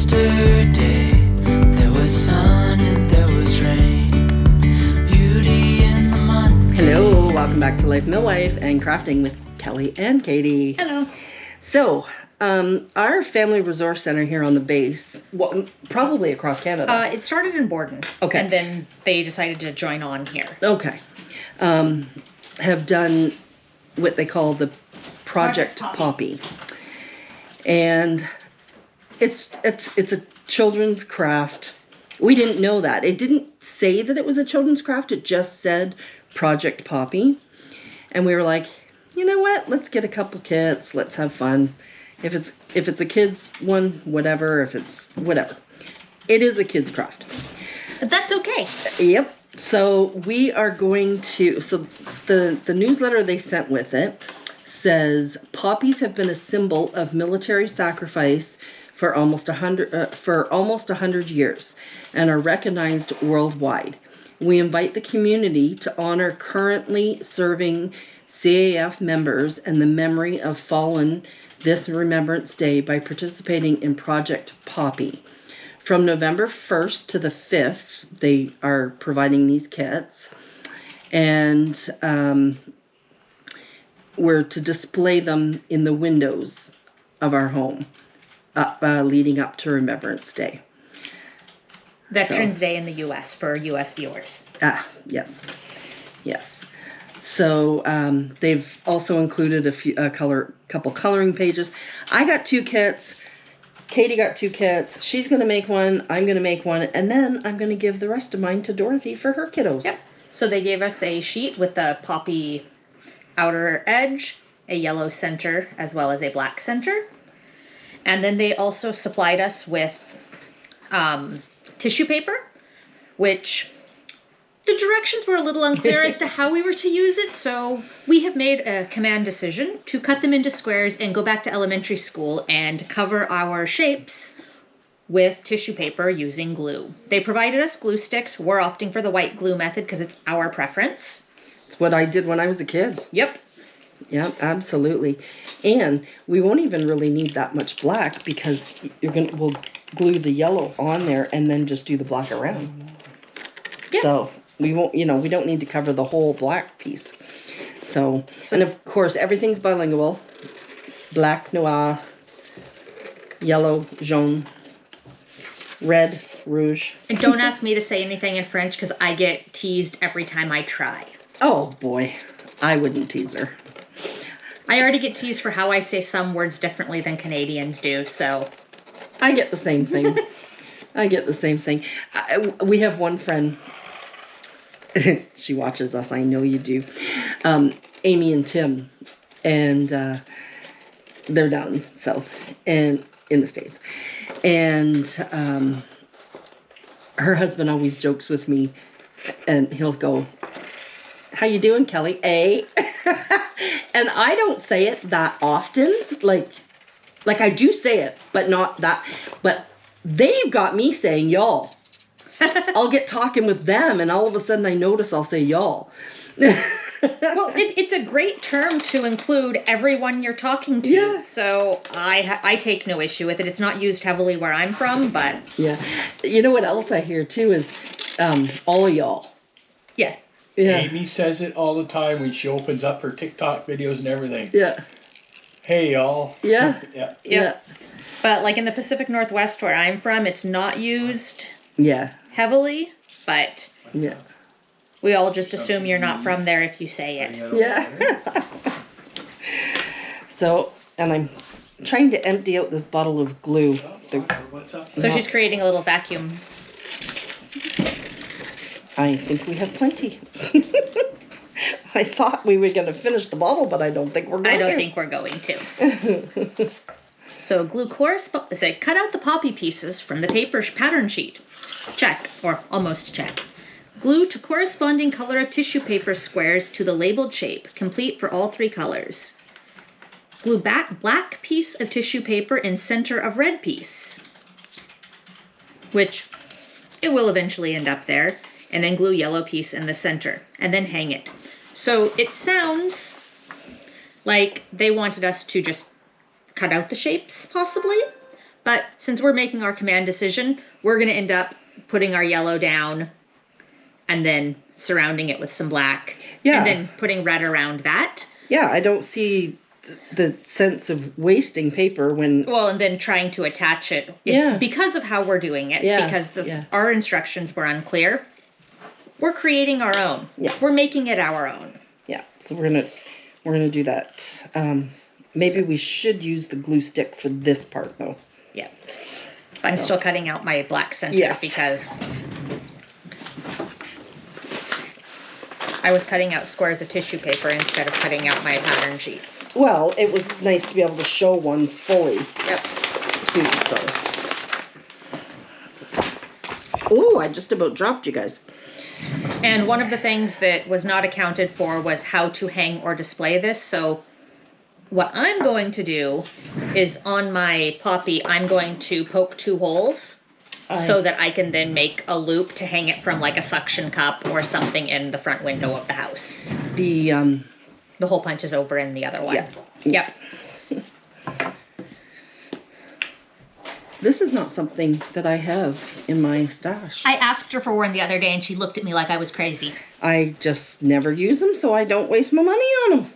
Yesterday there was sun and there was rain. Beauty in the Monday. Hello, welcome back to Life Millwife and Crafting with Kelly and Katie. Hello. So, our family resource center here on the base, well, probably across Canada. It started in Borden. Okay. And then they decided to join on here. Okay. Have done what they call the Project Poppy. And it's a children's craft. We didn't know that. It didn't say that it was a children's craft. It just said Project Poppy. And we were like, you know what? Let's get a couple kits. Let's have fun. If it's a kid's one, whatever. If it's whatever. It is a kid's craft. But that's okay. Yep. So we are going to, so the newsletter they sent with it says poppies have been a symbol of military sacrifice for almost 100 years and are recognized worldwide. We invite the community to honor currently serving CAF members and the memory of fallen this Remembrance Day by participating in Project Poppy. From November 1st to the 5th, they are providing these kits, and we're to display them in the windows of our home leading up to Remembrance Day. Veterans Day in the U.S. for U.S. viewers. Yes. So they've also included a couple coloring pages. I got 2 kits. Katie got 2 kits. She's going to make one. I'm going to make one. And then I'm going to give the rest of mine to Dorothy for her kiddos. Yep. So they gave us a sheet with the poppy outer edge, a yellow center, as well as a black center. And then they also supplied us with tissue paper, which the directions were a little unclear as to how we were to use it. So we have made a command decision to cut them into squares and go back to elementary school and cover our shapes with tissue paper using glue. They provided us glue sticks. We're opting for the white glue method because it's our preference. It's what I did when I was a kid. Yep. Yeah, absolutely. And we won't even really need that much black because we'll glue the yellow on there and then just do the black around. Yep. So we won't, we don't need to cover the whole black piece. So and of course everything's bilingual. Black, noir, yellow, jaune, red, rouge. And don't ask me to say anything in French because I get teased every time I try. Oh boy, I wouldn't tease her. I already get teased for how I say some words differently than Canadians do, so. I get the same thing. We have one friend. She watches us. I know you do. Amy and Tim. And they're down south and in the States. And her husband always jokes with me. And he'll go, "How you doing, Kelly?" And I don't say it that often. Like I do say it, but not that. But they've got me saying y'all. I'll get talking with them, and all of a sudden I notice I'll say y'all. Well, it's a great term to include everyone you're talking to. Yeah. So I take no issue with it. It's not used heavily where I'm from, but. Yeah. You know what else I hear too is all of y'all. Yeah. Yeah. Amy says it all the time when she opens up her TikTok videos and everything. Yeah. Hey, y'all. Yeah. Yeah. Yep. But like in the Pacific Northwest where I'm from, it's not used heavily, but Yeah. we all just assume you're not from there if you say it. Yeah. So, and I'm trying to empty out this bottle of glue. What's up? So she's creating a little vacuum. I think we have plenty. I thought we were going to finish the bottle, but I don't think we're going to. I don't think we're going to. So glue corresponds. Say, cut out the poppy pieces from the paper pattern sheet. Check, or almost check. Glue to corresponding color of tissue paper squares to the labeled shape, complete for all 3 colors. Glue back black piece of tissue paper in center of red piece, which it will eventually end up there, and then glue yellow piece in the center, and then hang it. So it sounds like they wanted us to just cut out the shapes, possibly, But since we're making our command decision, we're going to end up putting our yellow down and then surrounding it with some black. Yeah. And then putting red around that. Yeah, I don't see the sense of wasting paper when... Well, and then trying to attach it. Yeah. Because of how we're doing it. Yeah. Because our instructions were unclear. We're creating our own. Yeah. We're making it our own. Yeah, so we're gonna do that. Maybe we should use the glue stick for this part, though. Yeah. But I'm still cutting out my black center Yes. because I was cutting out squares of tissue paper instead of cutting out my pattern sheets. Well, it was nice to be able to show one fully, Yep. too, so. Ooh, I just about dropped you guys. And one of the things that was not accounted for was how to hang or display this. So what I'm going to do is on my poppy, I'm going to poke 2 holes so that I can then make a loop to hang it from like a suction cup or something in the front window of the house. The, The hole punch is over in the other one. Yeah. Yep. this is not something that I have in my stash. I asked her for one the other day and she looked at me like I was crazy. I just never use them, so I don't waste my money on them.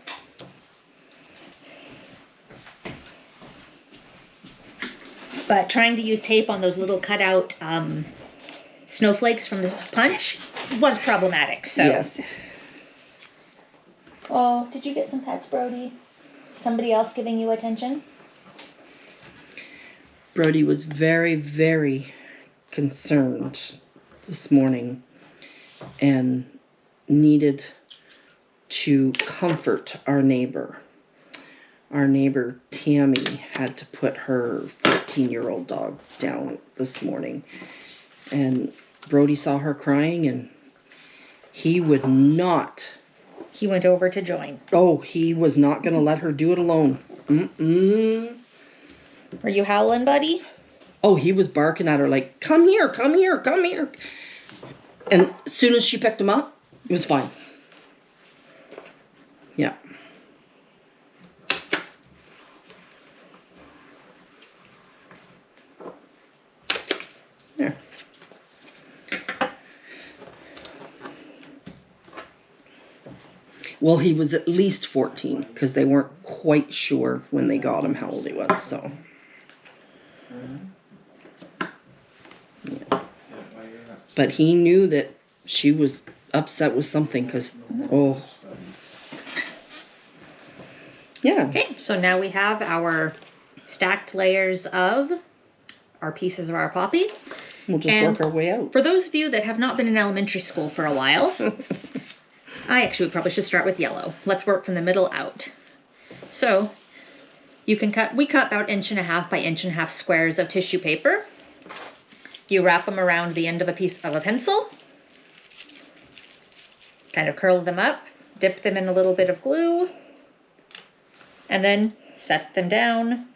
But trying to use tape on those little cutout snowflakes from the punch was problematic. So. Yes. Oh, did you get some pets, Brody? Somebody else giving you attention? Brody was very, very concerned this morning and needed to comfort our neighbor. Our neighbor Tammy had to put her 14-year-old dog down this morning. And Brody saw her crying and he would not... He went over to join. Oh, he was not going to let her do it alone. Mm-mm. Were you howling, buddy? Oh, he was barking at her like, come here, come here, come here. And as soon as she picked him up, it was fine. Yeah. There. Well, he was at least 14 because they weren't quite sure when they got him how old he was, so. Yeah. But he knew that she was upset with something because, oh. Yeah. Okay, so now we have our stacked layers of our pieces of our poppy. We'll just And work our way out. For those of you that have not been in elementary school for a while, I actually probably should start with yellow. Let's work from the middle out. So you can we cut about 1.5 by 1.5 squares of tissue paper. You wrap them around the end of a piece of a pencil, kind of curl them up, dip them in a little bit of glue, and then set them down,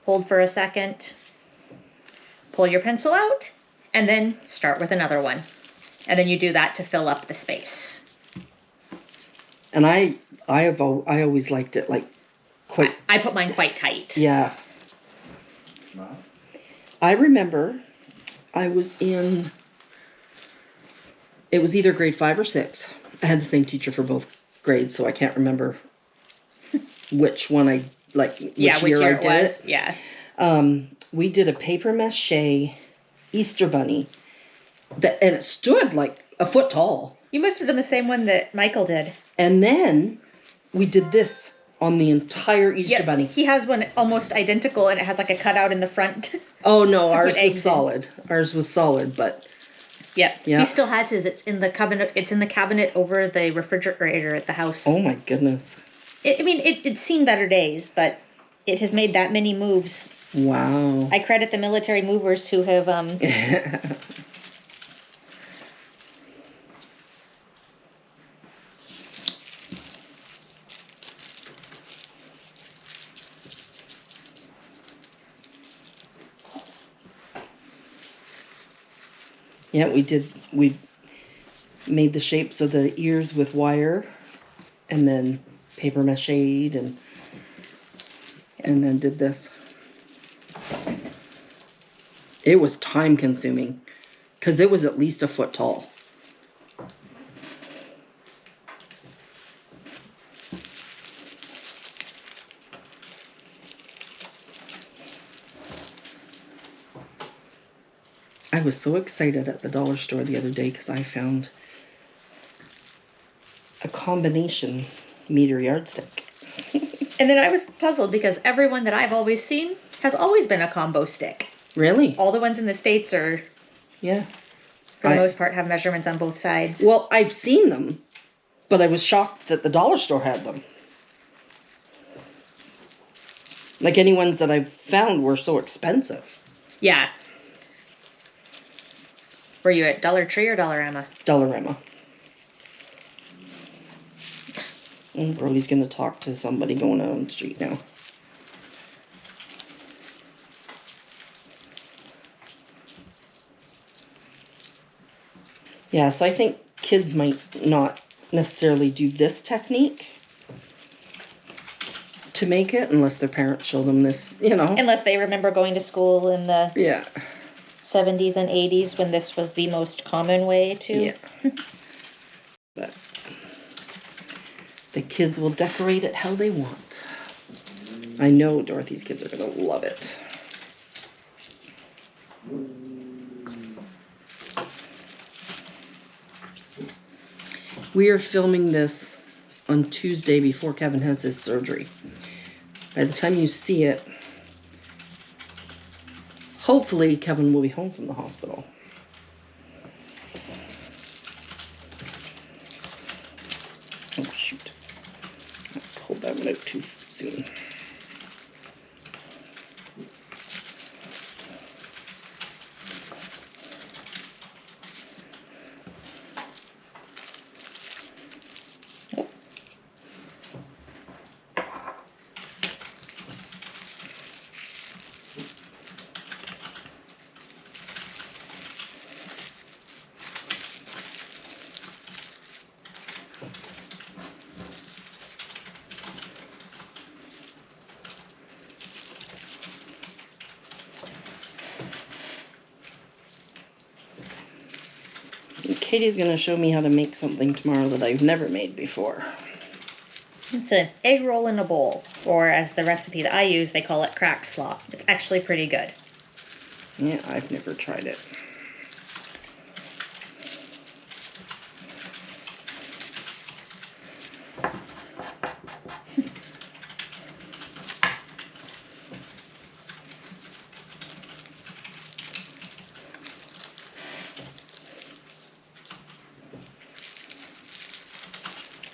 hold for a second, pull your pencil out, and then start with another one. And then you do that to fill up the space. And I always liked it like quite. I put mine quite tight. Yeah. I remember I was in, it was either grade 5 or 6. I had the same teacher for both grades, so I can't remember which one I, like, which year I did it. Yeah. We did a paper mache Easter bunny, and it stood like a foot tall. You must have done the same one that Michael did. And then we did this on the entire Easter bunny. He has one almost identical, and it has like a cutout in the front. Oh no, to ours put was eggs solid. Ours was solid, but Yeah. Yeah. He still has his. It's in the cabinet. It's in the cabinet over the refrigerator at the house. oh my goodness. It's seen better days, but it has made that many moves. Wow. I credit the military movers who have Yeah, we did. We made the shapes of the ears with wire, and then paper mache'd, and then did this. It was time consuming because it was at least a foot tall. I was so excited at the dollar store the other day because I found a combination meter yardstick. And then I was puzzled because everyone that I've always seen has always been a combo stick. Really? All the ones in the States are, Yeah. for the most part, have measurements on both sides. Well, I've seen them, but I was shocked that the dollar store had them. Like any ones that I've found were so expensive. Yeah. Were you at Dollar Tree or Dollarama? Dollarama. And Brody's gonna talk to somebody going out on the street now. Yeah, so I think kids might not necessarily do this technique to make it unless their parents show them this, you know. Unless they remember going to school in the Yeah. 70s and 80s when this was the most common way to... Yeah. But the kids will decorate it how they want. I know Dorothy's kids are gonna love it. We are filming this on Tuesday before Kevin has his surgery. By the time you see it, hopefully Kevin will be home from the hospital. Oh shoot. I pulled that one out too soon. Katie's gonna show me how to make something tomorrow that I've never made before. It's an egg roll in a bowl, or as the recipe that I use, they call it cracked slop. It's actually pretty good. Yeah, I've never tried it.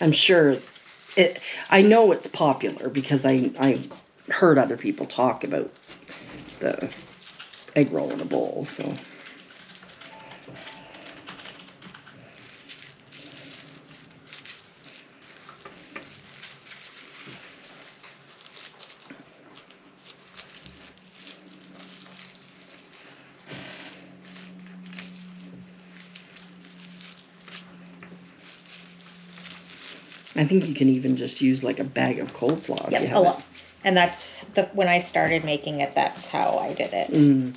I'm sure I know it's popular because I heard other people talk about the egg roll in a bowl, so. I think you can even just use like a bag of coleslaw if you Yep, have a it. lot. And that's when I started making it, that's how I did it. Mm.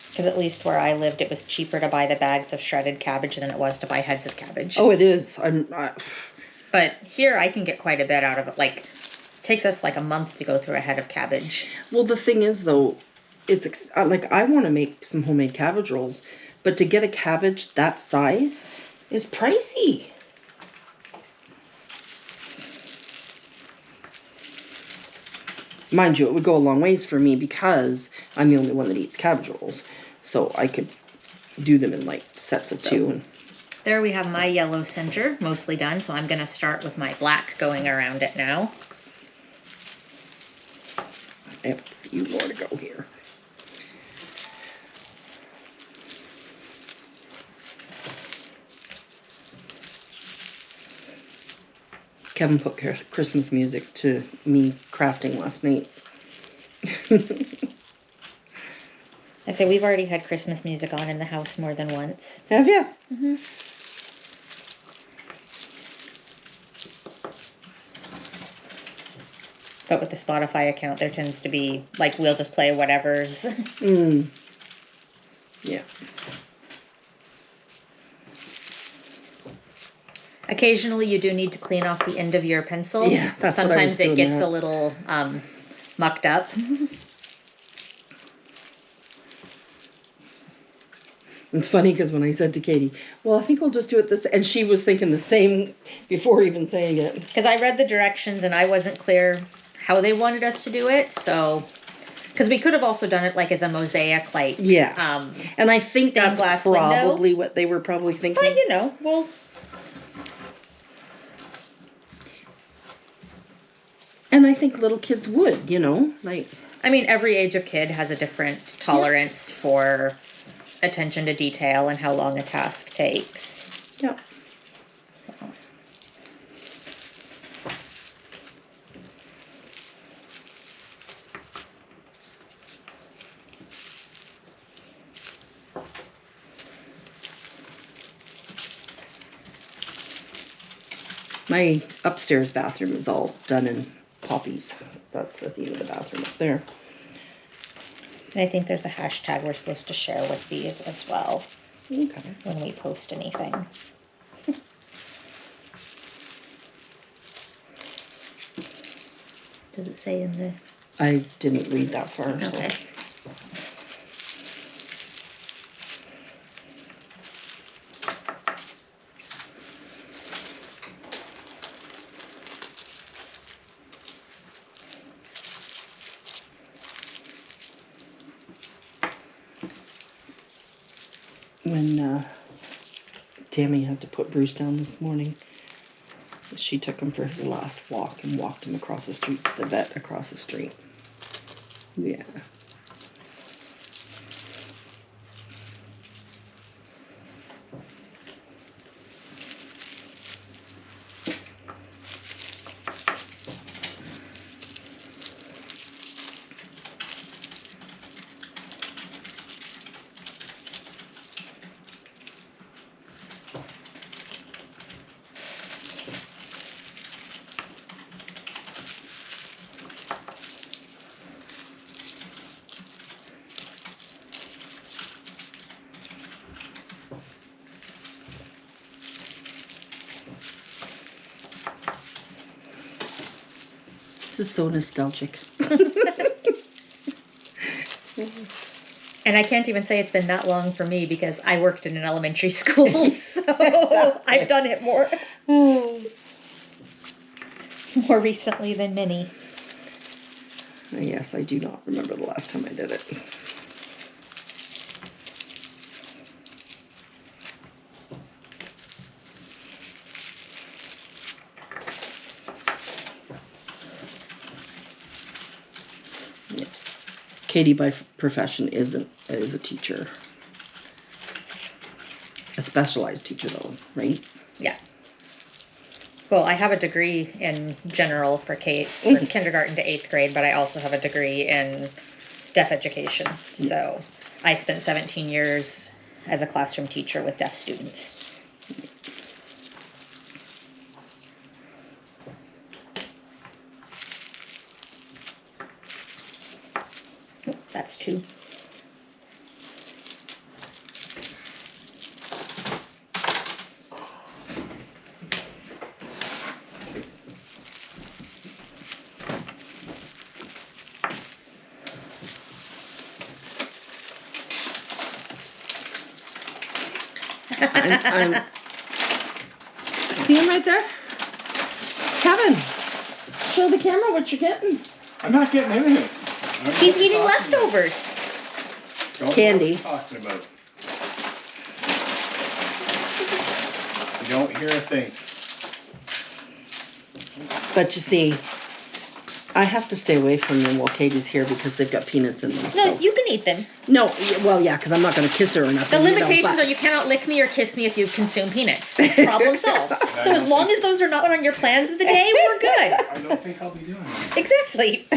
Because at least where I lived, it was cheaper to buy the bags of shredded cabbage than it was to buy heads of cabbage. Oh, it is. But here I can get quite a bit out of it. Like, it takes us like a month to go through a head of cabbage. Well, the thing is, though, it's like I want to make some homemade cabbage rolls, but to get a cabbage that size is pricey. Mind you, it would go a long ways for me because I'm the only one that eats cabbage rolls. So I could do them in like sets of two. And There we have my yellow cinder, mostly done. So I'm going to start with my black going around it now. I have a few more to go here. Kevin put Christmas music to me crafting last night. I say we've already had Christmas music on in the house more than once. Have you? Mm-hmm. But with the Spotify account, there tends to be, like, we'll just play whatever's. Yeah. Occasionally, you do need to clean off the end of your pencil. Yeah, that's what I was Sometimes it doing gets that. a little mucked up. It's funny because when I said to Katie, well, I think we'll just do it this, and she was thinking the same before even saying it. Because I read the directions and I wasn't clear how they wanted us to do it, so... Because we could have also done it, like, as a mosaic, like... Yeah. And I think stained that's glass probably what they were probably thinking. But, you know, well... And I think little kids would, you know, like... I mean, every age of kid has a different tolerance for attention to detail and how long a task takes. Yeah. So. My upstairs bathroom is all done in poppies. That's the theme of the bathroom up there. And I think there's a hashtag we're supposed to share with these as well Okay. when we post anything. Does it say in the... I didn't read that far. Okay. So. When Tammy had to put Bruce down this morning, she took him for his last walk and walked him across the street to the vet across the street. Yeah. This is so nostalgic. And I can't even say it's been that long for me because I worked in an elementary school, so I've done it more recently than many. Yes, I do not remember the last time I did it. Yes. Katie by profession is a teacher. A specialized teacher though, right? Yeah. Well, I have a degree in general for kindergarten to 8th grade, but I also have a degree in deaf education. So I spent 17 years as a classroom teacher with deaf students. Oh, that's 2. I'm see him right there? Kevin, show the camera what you're getting. I'm not getting anything. I don't know He's what you're eating talking about. leftovers. Don't know what Candy. you're talking about. You don't hear a thing. But you see, I have to stay away from them while Katie's here because they've got peanuts in them. No, So. you can eat them. No, well, yeah, because I'm not going to kiss her or nothing. The you know, limitations but- are you cannot lick me or kiss me if you consume peanuts. Problem solved. So as long as those are not on your plans of the day, we're good. I don't think I'll be doing it. Exactly.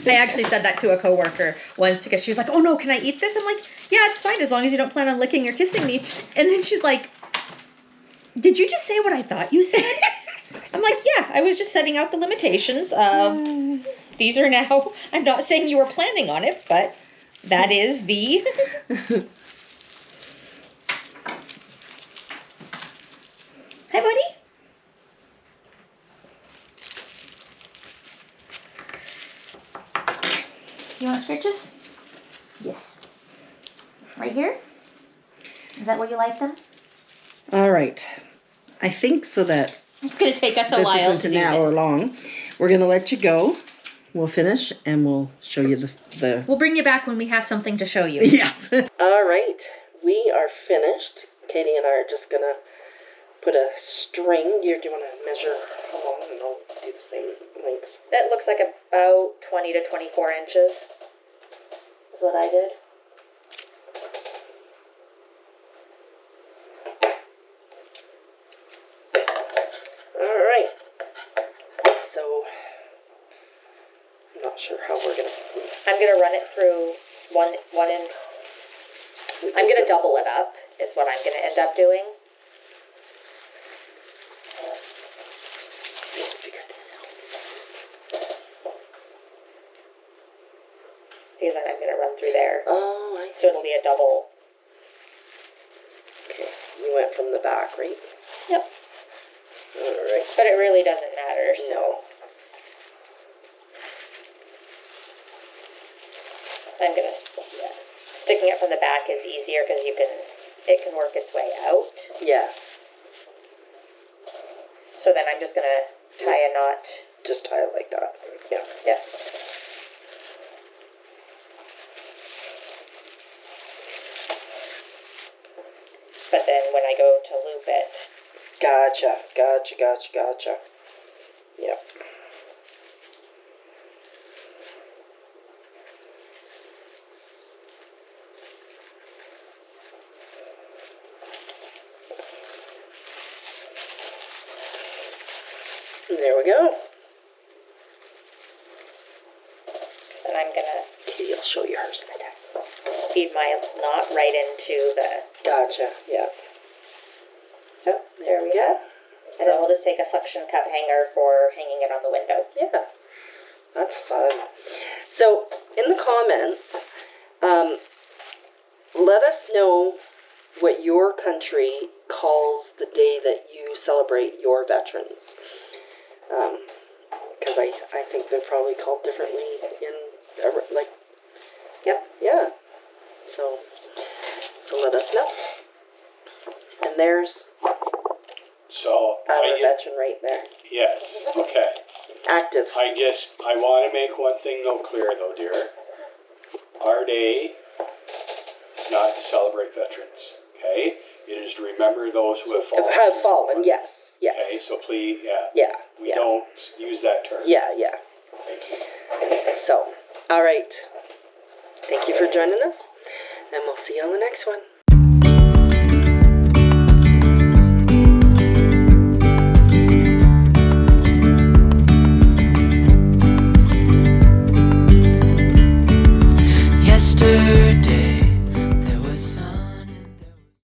I actually said that to a coworker once because she was like, "Oh no, can I eat this?" I'm like, "Yeah, it's fine as long as you don't plan on licking or kissing me." And then she's like, "Did you just say what I thought you said?" I'm like, "Yeah, I was just setting out the limitations of These are now, I'm not saying you were planning on it, but that is the... Hi, buddy. You want scritches? Yes. Right here? Is that where you like them? All right. I think so that It's going to take us a this while isn't to an do hour this. long. We're going to let you go. We'll finish and we'll show you the... We'll bring you back when we have something to show you. Yes. All right. We are finished. Katie and I are just going to put a string. Do you want to measure how long? And I'll do the same length. It looks like about 20 to 24 inches is what I did. All right. So, I'm not sure how we're going to... I'm going to run it through one end. I'm going to double it up is what I'm going to end up doing. Figure this out. Because then I'm going to run through there. Oh, I see. So it'll be a double. Okay. You went from the back, right? Yep. All right. But it really doesn't matter, so. No. I'm going to, sticking it from the back is easier because it can work its way out. Yeah. So then I'm just going to tie a knot. Just tie it like that. Yeah. Yeah. But then when I go to loop it, Gotcha. Yep. There we go. then I'm going to Katie, I'll show you hers in a sec. feed my knot right into the... Gotcha. Yeah. So, there we go. And then we'll just take a suction cup hanger for hanging it on the window. Yeah. That's fun. So, in the comments, let us know what your country calls the day that you celebrate your veterans. Because I think they're probably called differently in, like, Yep. yeah. So let us know. And there's So, our veteran right there. yes, okay. Active. I want to make one thing though clear though, dear. Our day is not to celebrate veterans, okay? It is to remember those who have fallen. Have fallen, yes. Yes. Okay, so please, yeah. Yeah. We don't use that term. Yeah. Thank you. So, all right. Thank you for joining us, and we'll see you on the next one.